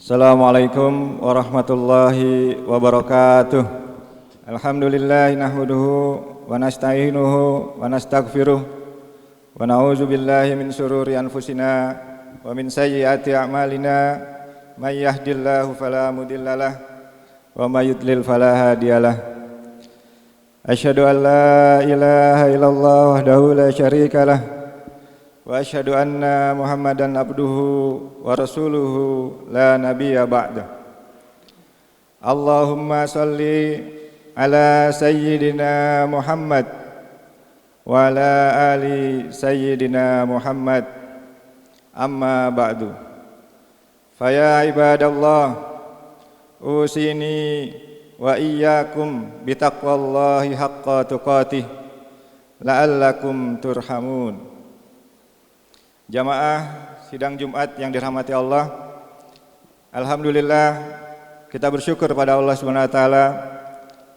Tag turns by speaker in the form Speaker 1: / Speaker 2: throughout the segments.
Speaker 1: Assalamualaikum warahmatullahi wabarakatuh. Alhamdulillah nahmaduhu wa nasta'inuhu wa nastaghfiruh wa na'udzu billahi min syururi anfusina wa min sayyiati a'malina. May yahdihillahu fala mudhillalah wa may yudlil fala hadiyalah. Asyhadu an la ilaha illallah wahdahu la syarikalah wa asyhadu anna Muhammadan abduhu wa rasuluhu la nabiyya ba'da. Allahumma salli ala sayyidina Muhammad wa ala ali sayyidina Muhammad, amma ba'du. Faya ibadallah, usini wa iyyakum bitaqwallahi haqqa tuqatih la'allakum turhamun. Jamaah sidang Jumat yang dirahmati Allah, alhamdulillah kita bersyukur pada Allah Subhanahu wa taala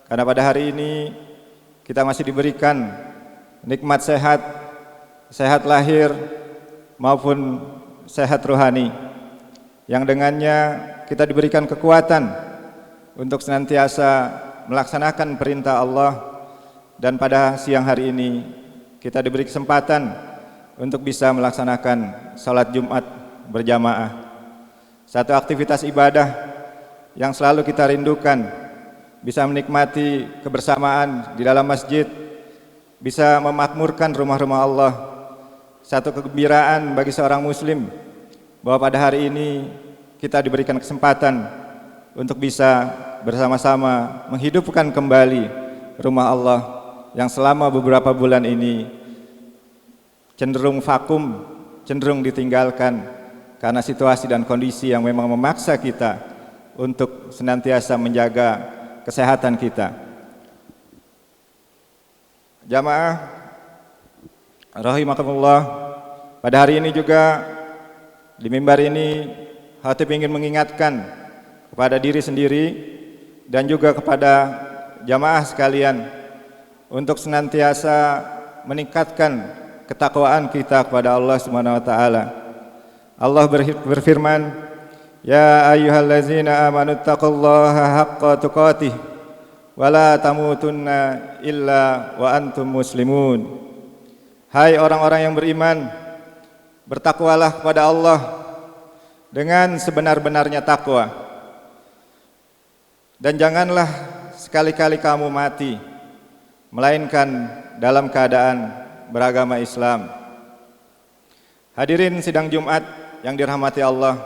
Speaker 1: karena pada hari ini kita masih diberikan nikmat sehat, sehat lahir maupun sehat rohani, yang dengannya kita diberikan kekuatan untuk senantiasa melaksanakan perintah Allah. Dan pada siang hari ini kita diberi kesempatan untuk bisa melaksanakan salat Jumat berjamaah, satu aktivitas ibadah yang selalu kita rindukan, bisa menikmati kebersamaan di dalam masjid, bisa memakmurkan rumah-rumah Allah. Satu kegembiraan bagi seorang muslim bahwa pada hari ini kita diberikan kesempatan untuk bisa bersama-sama menghidupkan kembali rumah Allah yang selama beberapa bulan ini cenderung vakum, cenderung ditinggalkan karena situasi dan kondisi yang memang memaksa kita untuk senantiasa menjaga kesehatan kita. Jamaah rahimakumullah, pada hari ini juga di mimbar ini khatib ingin mengingatkan kepada diri sendiri dan juga kepada jamaah sekalian untuk senantiasa meningkatkan ketakwaan kita kepada Allah Subhanahu wa taala. Allah berfirman, "Ya ayyuhallazina amanu taqullaha haqqa tuqatih wa la tamutunna illa wa antum muslimun." Hai orang-orang yang beriman, bertakwalah kepada Allah dengan sebenar-benarnya takwa, dan janganlah sekali-kali kamu mati melainkan dalam keadaan beragama Islam. Hadirin sidang Jumat yang dirahmati Allah,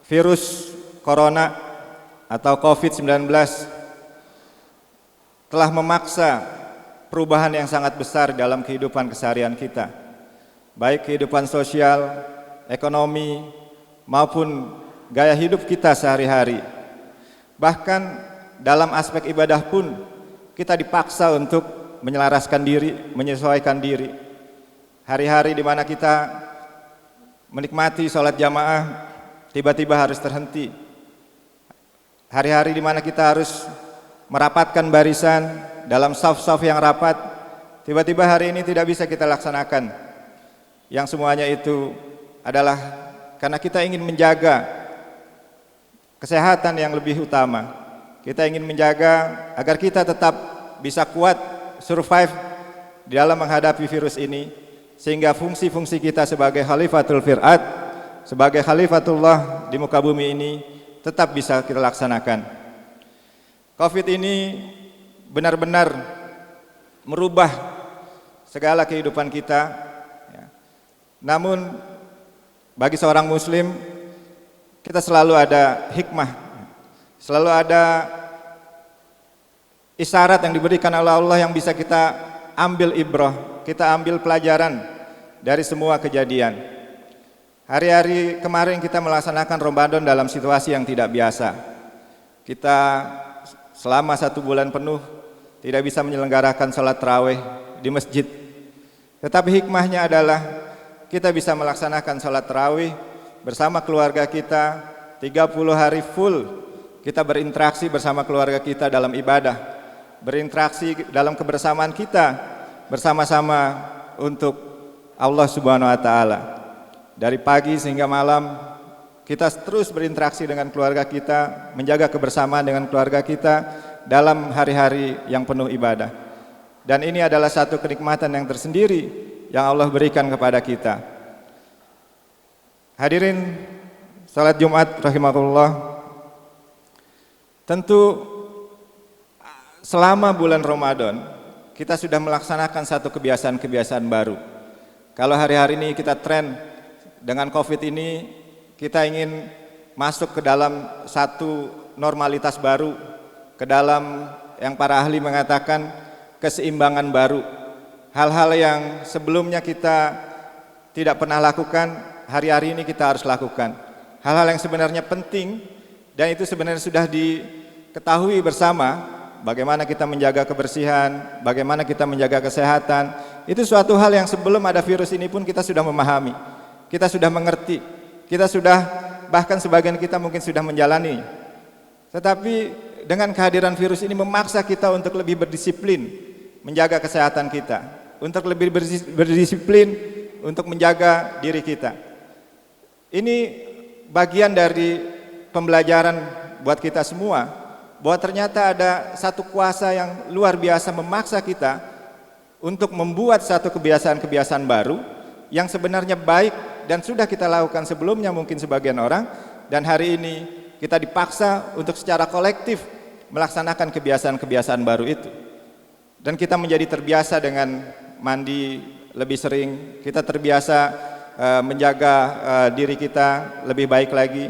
Speaker 1: virus corona atau COVID-19 telah memaksa perubahan yang sangat besar dalam kehidupan keseharian kita, baik kehidupan sosial, ekonomi, maupun gaya hidup kita sehari-hari. Bahkan dalam aspek ibadah pun kita dipaksa untuk menyelaraskan diri, menyesuaikan diri. Hari-hari di mana kita menikmati sholat jamaah tiba-tiba harus terhenti. Hari-hari di mana kita harus merapatkan barisan dalam saf-saf yang rapat, tiba-tiba hari ini tidak bisa kita laksanakan. Yang semuanya itu adalah karena kita ingin menjaga kesehatan yang lebih utama. Kita ingin menjaga agar kita tetap bisa kuat survive di dalam menghadapi virus ini, sehingga fungsi-fungsi kita sebagai khalifatul fir'at, sebagai khalifatullah di muka bumi ini tetap bisa kita laksanakan. Covid ini benar-benar merubah segala kehidupan kita, ya. Namun bagi seorang muslim kita selalu ada hikmah, selalu ada isyarat yang diberikan oleh Allah yang bisa kita ambil ibrah, kita ambil pelajaran dari semua kejadian. Hari-hari kemarin kita melaksanakan Ramadan dalam situasi yang tidak biasa. Kita selama 1 bulan penuh tidak bisa menyelenggarakan salat tarawih di masjid. Tetapi hikmahnya adalah kita bisa melaksanakan salat tarawih bersama keluarga kita 30 hari full. Kita berinteraksi bersama keluarga kita dalam ibadah, berinteraksi dalam kebersamaan kita bersama-sama untuk Allah Subhanahu wa taala. Dari pagi sehingga malam kita terus berinteraksi dengan keluarga kita, menjaga kebersamaan dengan keluarga kita dalam hari-hari yang penuh ibadah. Dan ini adalah satu kenikmatan yang tersendiri yang Allah berikan kepada kita. Hadirin salat Jumat rahimakumullah. Tentu selama bulan Ramadan kita sudah melaksanakan satu kebiasaan-kebiasaan baru. Kalau hari-hari ini kita tren dengan Covid ini, kita ingin masuk ke dalam satu normalitas baru, ke dalam yang para ahli mengatakan keseimbangan baru. Hal-hal yang sebelumnya kita tidak pernah lakukan, hari-hari ini kita harus lakukan. Hal-hal yang sebenarnya penting dan itu sebenarnya sudah diketahui bersama, bagaimana kita menjaga kebersihan, bagaimana kita menjaga kesehatan. Itu suatu hal yang sebelum ada virus ini pun kita sudah memahami, kita sudah mengerti, kita sudah, bahkan sebagian kita mungkin sudah menjalani. Tetapi dengan kehadiran virus ini memaksa kita untuk lebih berdisiplin menjaga kesehatan kita, untuk lebih berdisiplin untuk menjaga diri kita. Ini bagian dari pembelajaran buat kita semua, bahwa ternyata ada satu kuasa yang luar biasa memaksa kita untuk membuat satu kebiasaan-kebiasaan baru yang sebenarnya baik dan sudah kita lakukan sebelumnya mungkin sebagian orang, dan hari ini kita dipaksa untuk secara kolektif melaksanakan kebiasaan-kebiasaan baru itu. Dan kita menjadi terbiasa dengan mandi lebih sering, kita terbiasa menjaga diri kita lebih baik lagi.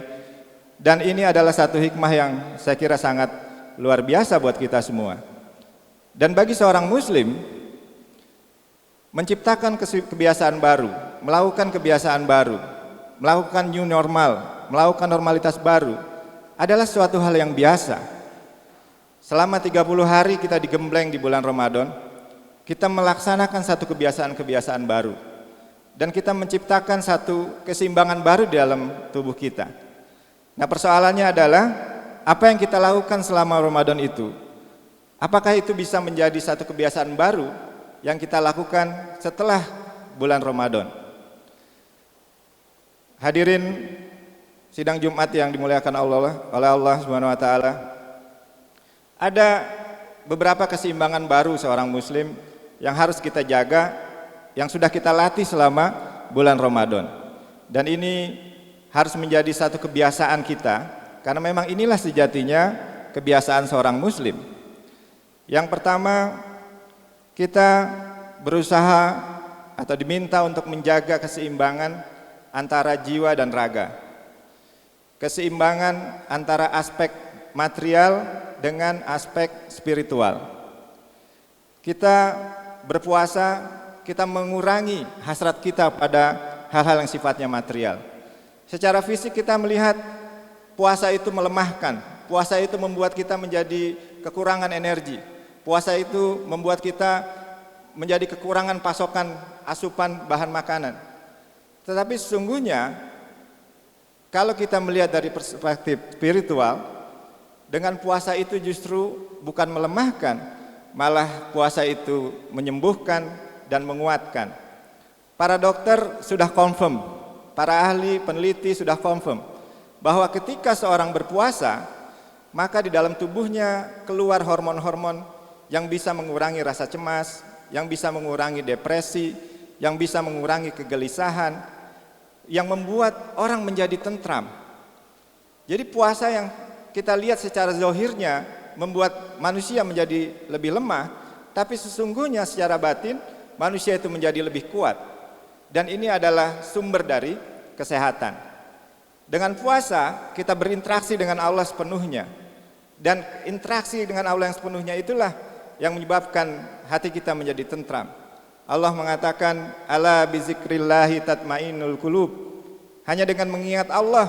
Speaker 1: Dan ini adalah satu hikmah yang saya kira sangat luar biasa buat kita semua. Dan bagi seorang muslim, menciptakan kebiasaan baru, melakukan kebiasaan baru, melakukan new normal, melakukan normalitas baru adalah suatu hal yang biasa. Selama 30 hari kita digembleng di bulan Ramadan, kita melaksanakan satu kebiasaan-kebiasaan baru. Dan kita menciptakan satu keseimbangan baru di dalam tubuh kita. Nah, persoalannya adalah apa yang kita lakukan selama Ramadan itu, apakah itu bisa menjadi satu kebiasaan baru yang kita lakukan setelah bulan Ramadan? Hadirin sidang Jumat yang dimuliakan oleh Allah Subhanahu wa taala, ada beberapa keseimbangan baru seorang muslim yang harus kita jaga, yang sudah kita latih selama bulan Ramadan. Dan ini harus menjadi satu kebiasaan kita, karena memang inilah sejatinya kebiasaan seorang muslim. Yang pertama, kita berusaha atau diminta untuk menjaga keseimbangan antara jiwa dan raga. Keseimbangan antara aspek material dengan aspek spiritual. Kita berpuasa, kita mengurangi hasrat kita pada hal-hal yang sifatnya material. Secara fisik kita melihat puasa itu melemahkan, puasa itu membuat kita menjadi kekurangan energi, puasa itu membuat kita menjadi kekurangan pasokan asupan bahan makanan. Tetapi sesungguhnya kalau kita melihat dari perspektif spiritual, dengan puasa itu justru bukan melemahkan, malah puasa itu menyembuhkan dan menguatkan. Para dokter sudah confirm, para ahli peneliti sudah confirm bahwa ketika seorang berpuasa, maka di dalam tubuhnya keluar hormon-hormon yang bisa mengurangi rasa cemas, yang bisa mengurangi depresi, yang bisa mengurangi kegelisahan, yang membuat orang menjadi tentram. Jadi puasa yang kita lihat secara zahirnya membuat manusia menjadi lebih lemah, tapi sesungguhnya secara batin manusia itu menjadi lebih kuat. Dan ini adalah sumber dari kesehatan. Dengan puasa kita berinteraksi dengan Allah sepenuhnya. Dan interaksi dengan Allah yang sepenuhnya itulah yang menyebabkan hati kita menjadi tentram. Allah mengatakan, ala bizikrillahi tatmainul qulub. Hanya dengan mengingat Allah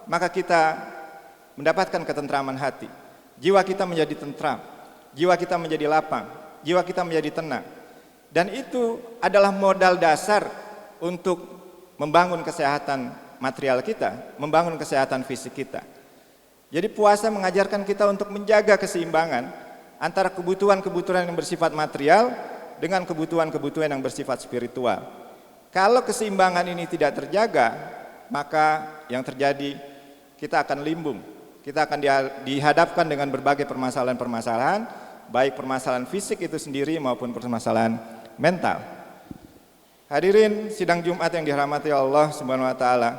Speaker 1: maka kita mendapatkan ketentraman hati. Jiwa kita menjadi tentram, jiwa kita menjadi lapang, jiwa kita menjadi tenang. Dan itu adalah modal dasar untuk membangun kesehatan material kita, membangun kesehatan fisik kita. Jadi puasa mengajarkan kita untuk menjaga keseimbangan antara kebutuhan-kebutuhan yang bersifat material dengan kebutuhan-kebutuhan yang bersifat spiritual. Kalau keseimbangan ini tidak terjaga, maka yang terjadi kita akan limbung. Kita akan dihadapkan dengan berbagai permasalahan-permasalahan, baik permasalahan fisik itu sendiri maupun permasalahan mental. Hadirin sidang Jumat yang dirahmati Allah Subhanahu wa taala.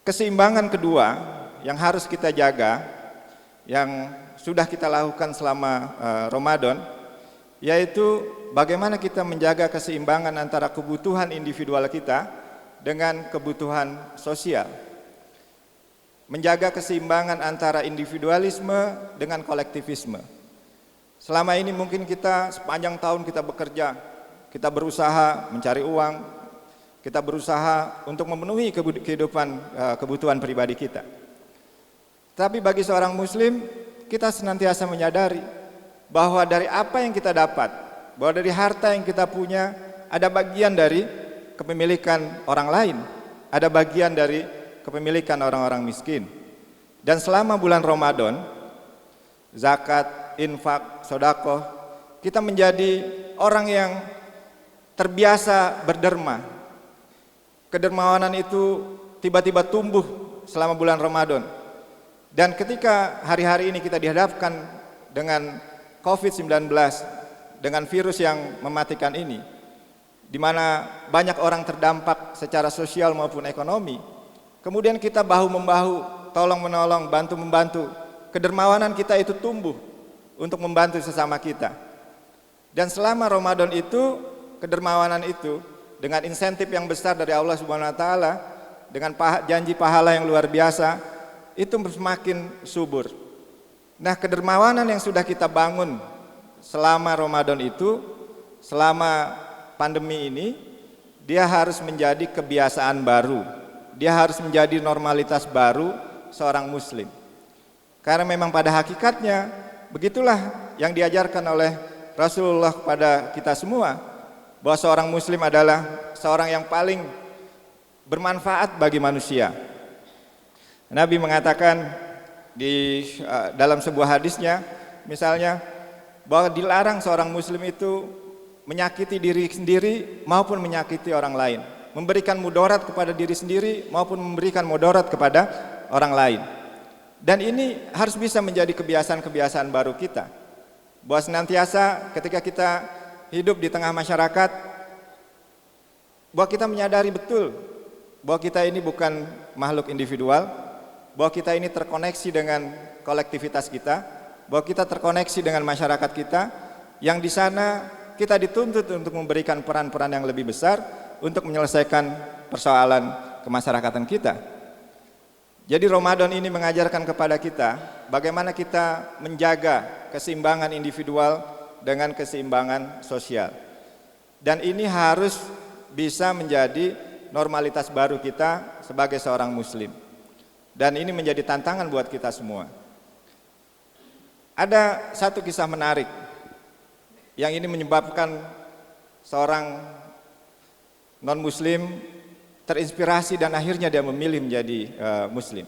Speaker 1: Keseimbangan kedua yang harus kita jaga, yang sudah kita lakukan selama Ramadan, yaitu bagaimana kita menjaga keseimbangan antara kebutuhan individual kita dengan kebutuhan sosial. Menjaga keseimbangan antara individualisme dengan kolektivisme. Selama ini mungkin kita sepanjang tahun kita bekerja, kita berusaha mencari uang, kita berusaha untuk memenuhi kebutuhan pribadi kita. Tapi bagi seorang muslim, kita senantiasa menyadari bahwa dari apa yang kita dapat, bahwa dari harta yang kita punya, ada bagian dari kepemilikan orang lain, ada bagian dari kepemilikan orang-orang miskin. Dan selama bulan Ramadan, zakat, infak, sedekah, kita menjadi orang yang terbiasa berderma. Kedermawanan itu tiba-tiba tumbuh selama bulan Ramadan. Dan ketika hari-hari ini kita dihadapkan dengan COVID-19, dengan virus yang mematikan ini, di mana banyak orang terdampak secara sosial maupun ekonomi, kemudian kita bahu-membahu, tolong-menolong, bantu-membantu. Kedermawanan kita itu tumbuh untuk membantu sesama kita. Dan selama Ramadan itu, kedermawanan itu dengan insentif yang besar dari Allah Subhanahu wa taala, dengan janji pahala yang luar biasa, itu semakin subur. Nah, kedermawanan yang sudah kita bangun selama Ramadan itu, selama pandemi ini, dia harus menjadi kebiasaan baru. Dia harus menjadi normalitas baru seorang muslim. Karena memang pada hakikatnya begitulah yang diajarkan oleh Rasulullah kepada kita semua, bahwa seorang muslim adalah seorang yang paling bermanfaat bagi manusia. Nabi mengatakan dalam sebuah hadisnya, misalnya, bahwa dilarang seorang muslim itu menyakiti diri sendiri maupun menyakiti orang lain, memberikan mudarat kepada diri sendiri maupun memberikan mudarat kepada orang lain. Dan ini harus bisa menjadi kebiasaan-kebiasaan baru kita, bahwa senantiasa ketika kita hidup di tengah masyarakat, bahwa kita menyadari betul bahwa kita ini bukan makhluk individual, bahwa kita ini terkoneksi dengan kolektivitas kita, bahwa kita terkoneksi dengan masyarakat kita, yang di sana kita dituntut untuk memberikan peran-peran yang lebih besar untuk menyelesaikan persoalan kemasyarakatan kita. Jadi Ramadan ini mengajarkan kepada kita bagaimana kita menjaga keseimbangan individual dengan keseimbangan sosial. Dan ini harus bisa menjadi normalitas baru kita sebagai seorang muslim. Dan ini menjadi tantangan buat kita semua. Ada satu kisah menarik yang ini menyebabkan seorang non-muslim terinspirasi dan akhirnya dia memilih menjadi muslim.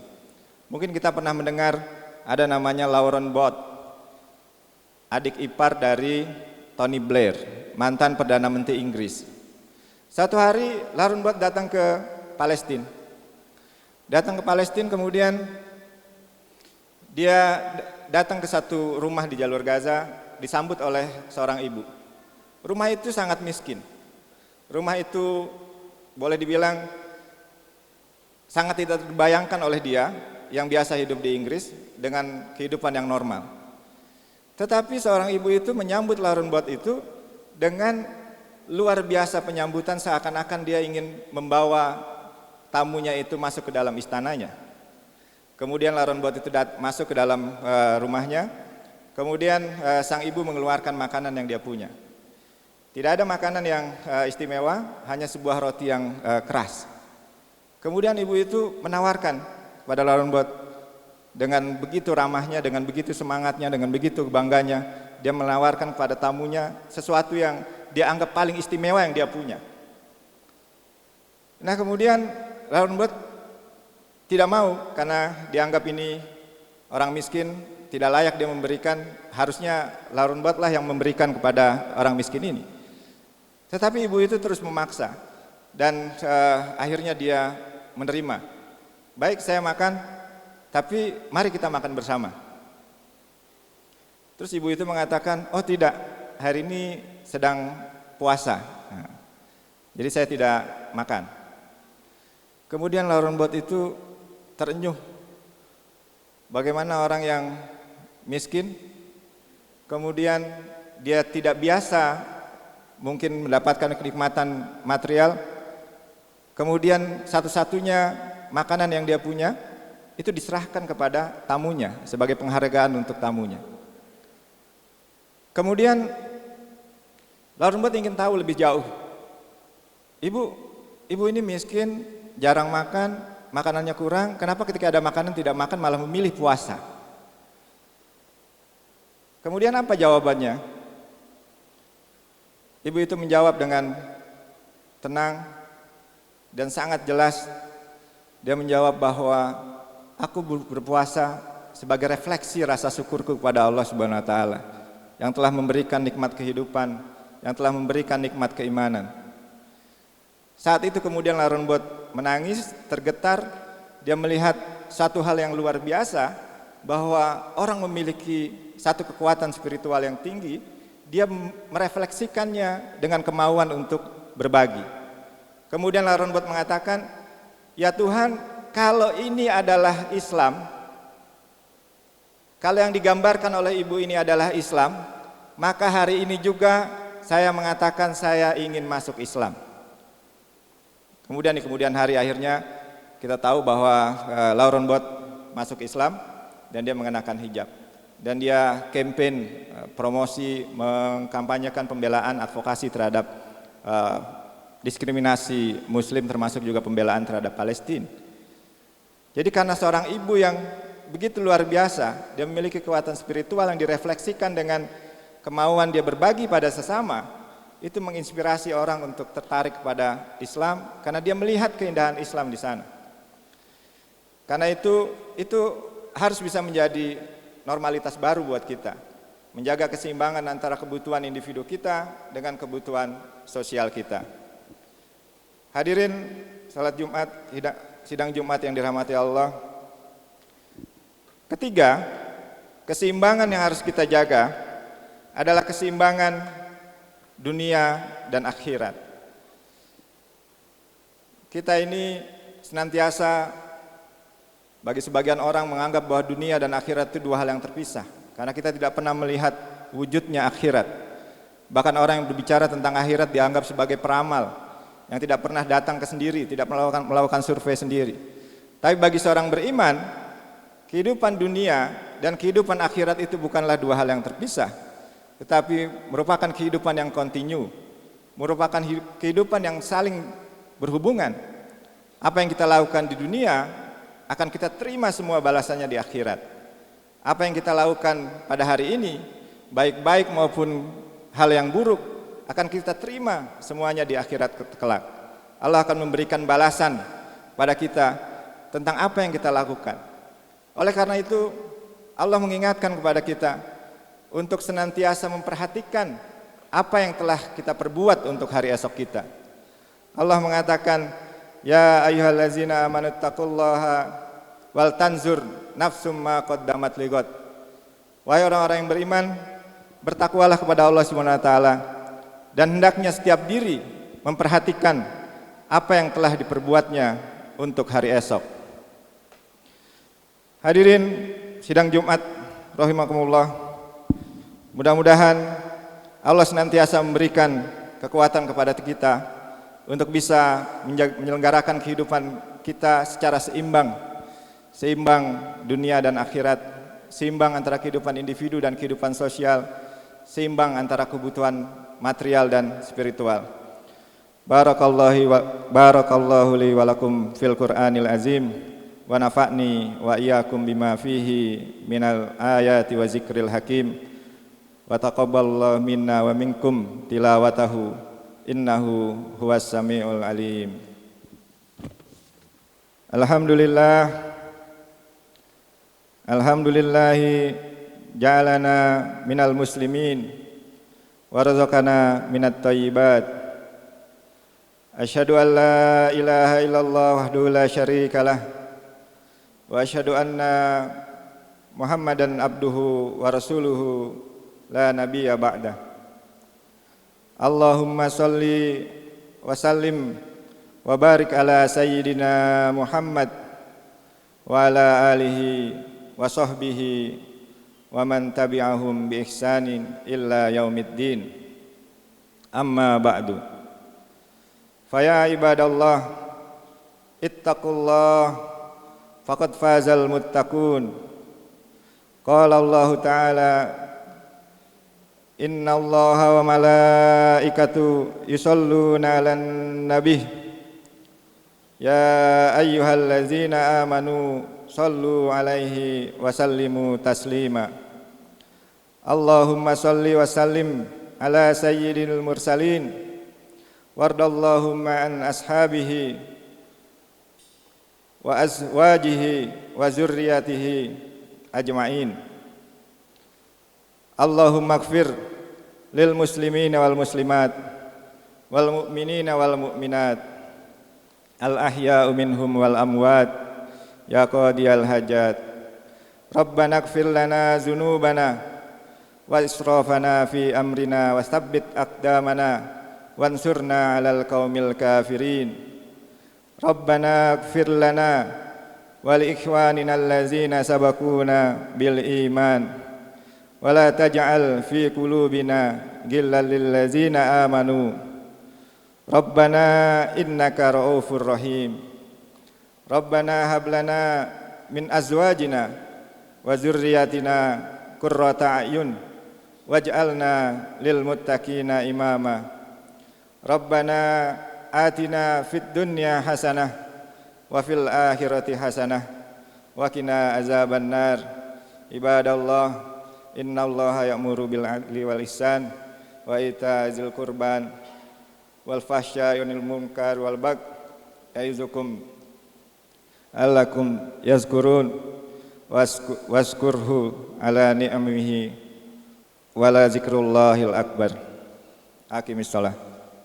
Speaker 1: Mungkin kita pernah mendengar ada namanya Lauren Bott, adik ipar dari Tony Blair, mantan Perdana Menteri Inggris. Satu hari Lauren Bott datang ke Palestina. Kemudian dia datang ke satu rumah di jalur Gaza, disambut oleh seorang ibu. Rumah itu sangat miskin. Rumah itu boleh dibilang sangat tidak terbayangkan oleh dia yang biasa hidup di Inggris dengan kehidupan yang normal. Tetapi seorang ibu itu menyambut Lauren Bott itu dengan luar biasa penyambutan, seakan-akan dia ingin membawa tamunya itu masuk ke dalam istananya. Kemudian Lauren Bott itu masuk ke dalam rumahnya. Kemudian sang ibu mengeluarkan makanan yang dia punya. Tidak ada makanan yang istimewa, hanya sebuah roti yang keras. Kemudian ibu itu menawarkan kepada Lauren Bott dengan begitu ramahnya, dengan begitu semangatnya, dengan begitu bangganya, dia menawarkan kepada tamunya sesuatu yang dia anggap paling istimewa yang dia punya. Nah, kemudian Lauren Bott tidak mau karena dianggap ini orang miskin, tidak layak dia memberikan, harusnya Lauren Bott lah yang memberikan kepada orang miskin ini. Tetapi ibu itu terus memaksa. dan akhirnya dia menerima. Baik, saya makan, tapi mari kita makan bersama. Terus ibu itu mengatakan, oh tidak, hari ini sedang puasa, jadi saya tidak makan. Kemudian Lauren Bot itu terenyuh, bagaimana orang yang miskin, kemudian dia tidak biasa mungkin mendapatkan kenikmatan material, kemudian satu-satunya makanan yang dia punya itu diserahkan kepada tamunya sebagai penghargaan untuk tamunya. Kemudian Lauren Bot ingin tahu lebih jauh. Ibu ini miskin, jarang makan, makanannya kurang, kenapa ketika ada makanan tidak makan malah memilih puasa? Kemudian apa jawabannya? Ibu itu menjawab dengan tenang dan sangat jelas. Dia menjawab bahwa aku berpuasa sebagai refleksi rasa syukurku kepada Allah Subhanahu wa taala yang telah memberikan nikmat kehidupan, yang telah memberikan nikmat keimanan. Saat itu kemudian Lauren Bot menangis, tergetar. Dia melihat satu hal yang luar biasa, bahwa orang memiliki satu kekuatan spiritual yang tinggi, dia merefleksikannya dengan kemauan untuk berbagi. Kemudian Lauren Bot mengatakan, ya Tuhan, kalau ini adalah Islam, kalau yang digambarkan oleh ibu ini adalah Islam, maka hari ini juga saya mengatakan saya ingin masuk Islam. Kemudian di kemudian hari akhirnya kita tahu bahwa Lauren Bot masuk Islam dan dia mengenakan hijab. Dan dia campaign promosi mengkampanyekan pembelaan advokasi terhadap diskriminasi Muslim, termasuk juga pembelaan terhadap Palestina. Jadi karena seorang ibu yang begitu luar biasa, dia memiliki kekuatan spiritual yang direfleksikan dengan kemauan dia berbagi pada sesama, itu menginspirasi orang untuk tertarik kepada Islam karena dia melihat keindahan Islam di sana. Karena itu harus bisa menjadi normalitas baru buat kita, menjaga keseimbangan antara kebutuhan individu kita dengan kebutuhan sosial kita. Hadirin salat Jumat, sidang Jumat yang dirahmati Allah. Ketiga, keseimbangan yang harus kita jaga adalah keseimbangan dunia dan akhirat. Kita ini senantiasa, bagi sebagian orang, menganggap bahwa dunia dan akhirat itu dua hal yang terpisah, karena kita tidak pernah melihat wujudnya akhirat. Bahkan orang yang berbicara tentang akhirat dianggap sebagai peramal yang tidak pernah datang ke sendiri, tidak melakukan survei sendiri. Tapi bagi seorang beriman, kehidupan dunia dan kehidupan akhirat itu bukanlah dua hal yang terpisah, tetapi merupakan kehidupan yang kontinu, merupakan kehidupan yang saling berhubungan. Apa yang kita lakukan di dunia akan kita terima semua balasannya di akhirat. Apa yang kita lakukan pada hari ini, baik-baik maupun hal yang buruk, akan kita terima semuanya di akhirat kelak. Allah akan memberikan balasan pada kita tentang apa yang kita lakukan. Oleh karena itu, Allah mengingatkan kepada kita untuk senantiasa memperhatikan apa yang telah kita perbuat untuk hari esok kita. Allah mengatakan, ya ayyuhallazina amanuttaqullaha wal tanzur nafsum ma qaddamat lighad. Wahai orang-orang yang beriman, bertakwalah kepada Allah Subhanahu wa taala, dan hendaknya setiap diri memperhatikan apa yang telah diperbuatnya untuk hari esok. Hadirin sidang Jumat rahimakumullah. Mudah-mudahan Allah senantiasa memberikan kekuatan kepada kita untuk bisa menyelenggarakan kehidupan kita secara seimbang dunia dan akhirat, seimbang antara kehidupan individu dan kehidupan sosial, seimbang antara kebutuhan material dan spiritual. Barakallahu li wa lakum fil Qur'anil azim wa nafa'ni wa iyyakum bima fihi minal ayati wa zikril hakim. Wa taqabbalallahu minna wa minkum tilawatahu innahu huwas samiul alim. Alhamdulillahi ja'alana minal muslimin wa razaqana minat thayyibat Asyhadu an la ilaha illallah wahdahu la syarikalah wa asyhadu anna Muhammadan abduhu wa rasuluhu la nabiyya ba'dah. Allahumma sholli wa sallim wa barik ala sayyidina Muhammad wa ala alihi wa sahbihi wa man tabi'ahum bi ihsanin illa yaumiddin. Amma ba'du. Faya ibadallah, ittaqullah faqad fazal muttaqun. Qala Allah Ta'ala, inna Allaha wa malaikatu yusholluna 'alan nabi ya ayyuhallazina amanu shollu 'alaihi wa sallimu taslima. Allahumma sholli wa sallim ala sayyidil mursalin wardallahumma an ashabihi wa azwajihi wa zurriyatihi ajma'in. Allahumma ighfir lil muslimina wal muslimat wal mu'minina wal mu'minat al ahya'u minhum wal amwat ya qadiyal hajat. Rabbana ighfir lana dzunubana wa israfana fi amrina wa tsabbit aqdamana wansurna 'alal qaumil kafirin. Rabbana ighfir lana wa li ikhwanina allazina sabaquna bil iman wa la taj'al fi qulubina ghillan lil ladzina amanu. Rabbana innaka ra'ufur rahim. Rabbana hab lana min azwajina wa dzurriyyatina qurrata a'yun waj'alna lil muttaqina imama. Rabbana atina fid dunya hasanah wa fil akhirati hasanah wa qina azabannar. Ibadallah, innallaha ya'muru bil 'adli wal ihsan wa ita'zil qurban wal fahsya'i wanil munkar wal baghi ya'izukum allakum yazkurun waskurhu ala ni'amihi wala zikrullahil akbar. Aqimissalah.